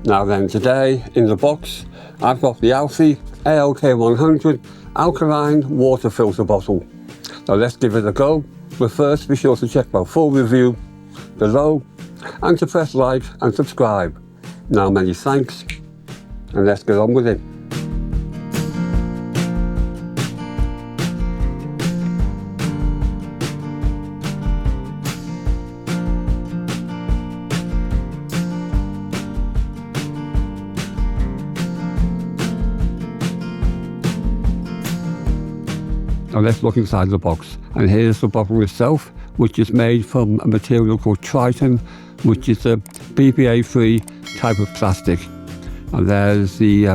Now then, today in the box I've got the ALTHY ALK100 Alkaline Water Filter bottle. Now let's give it a go, but first be sure to check my full review below and to press like and subscribe. Now many thanks, and let's get on with it. Now let's look inside the box, and here's the bottle itself, which is made from a material called Triton, which is a BPA-free type of plastic. And there's the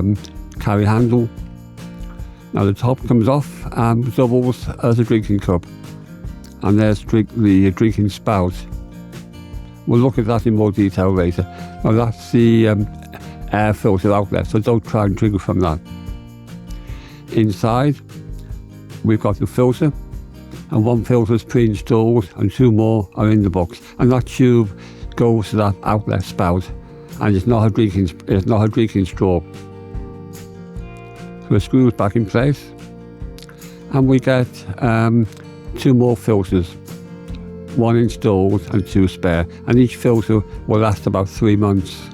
carry handle. Now the top comes off and doubles as a drinking cup. And there's the drinking spout. We'll look at that in more detail later. Now that's the air filter outlet, so don't try and drink from that. Inside, we've got the filter, and one filter is pre-installed and two more are in the box, and that tube goes to that outlet spout, and it's not a drinking straw. So it screws back in place, and we get two more filters, one installed and two spare, and each filter will last about 3 months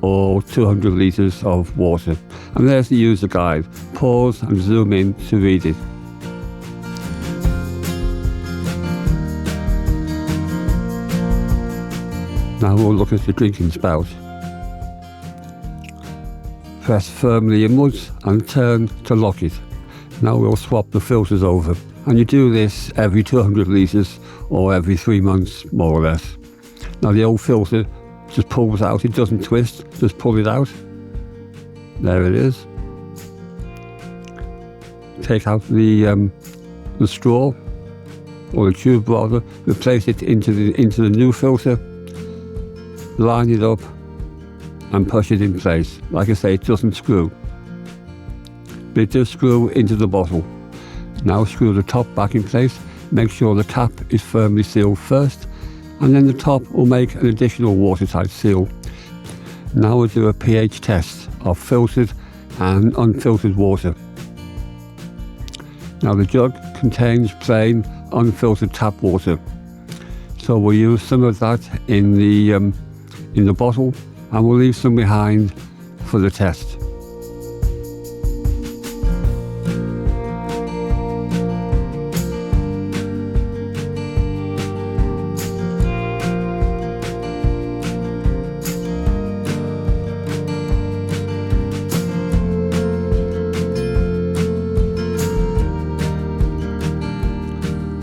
or 200 litres of water. And there's the user guide. Pause and zoom in to read it. Now we'll look at the drinking spout. Press firmly inwards and turn to lock it. Now we'll swap the filters over, and you do this every 200 litres or every 3 months, more or less. Now the old filter just pulls out, it doesn't twist, just pull it out. There it is. Take out the straw, or the tube rather, replace it into the new filter, line it up and push it in place. Like I say, it doesn't screw, but it does screw into the bottle. Now screw the top back in place, make sure the cap is firmly sealed first, and then the top will make an additional watertight seal. Now we'll do a pH test of filtered and unfiltered water. Now the jug contains plain unfiltered tap water, so we'll use some of that in the bottle, and we'll leave some behind for the test.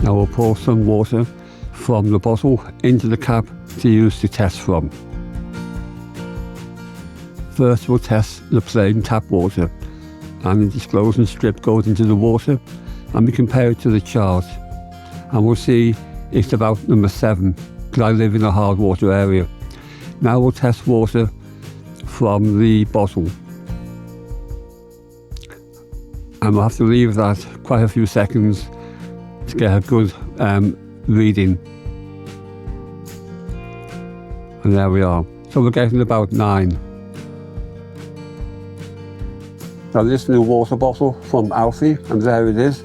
Now we'll pour some water from the bottle into the cap to use to test from. First we'll test the plain tap water, and the disclosing strip goes into the water, and we compare it to the chart, and we'll see it's about number 7, because I live in a hard water area. Now we'll test water from the bottle, and we'll have to leave that quite a few seconds to get a good reading. And there we are. So we're getting about 9. Now this new water bottle from ALTHY, and there it is.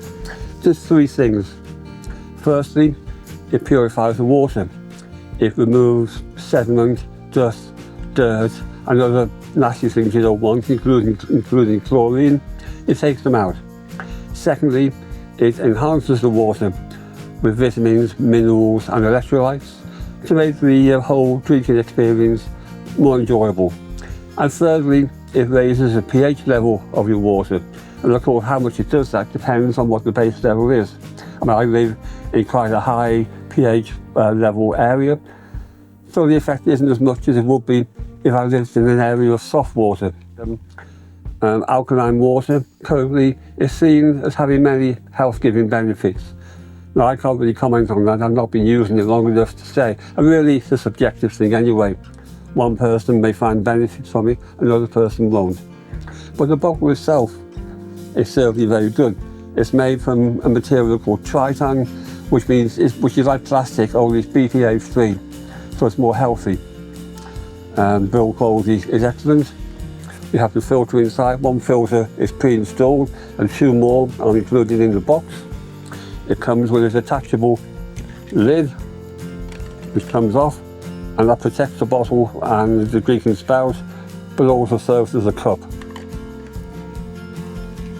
Just 3 things. Firstly, it purifies the water. It removes sediment, dust, dirt, and other nasty things you don't want, including chlorine. It takes them out. Secondly, it enhances the water with vitamins, minerals and electrolytes to make the whole drinking experience more enjoyable. And thirdly, it raises the pH level of your water. And of course, how much it does that depends on what the base level is. I mean, I live in quite a high pH level area, so the effect isn't as much as it would be if I lived in an area of soft water. Alkaline water currently is seen as having many health-giving benefits. Now, I can't really comment on that. I've not been using it long enough to say. And really, it's a subjective thing anyway. One person may find benefits from it, another person won't. But the bottle itself is certainly very good. It's made from a material called Triton, which is like plastic, only it's BPA-free, so it's more healthy. Build quality is excellent. We have the filter inside. One filter is pre-installed and 2 more are included in the box. It comes with a detachable lid which comes off, and that protects the bottle and the drinking spout, but also serves as a cup.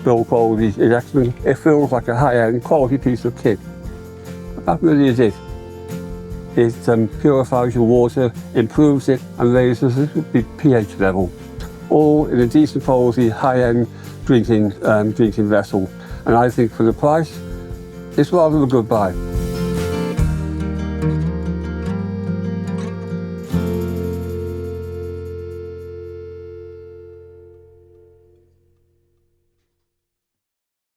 Build quality is excellent. It feels like a high-end quality piece of kit. That really is it. It purifies your water, improves it and raises the pH level. All in a decent quality, high-end drinking vessel. And I think for the price, it's rather a good buy.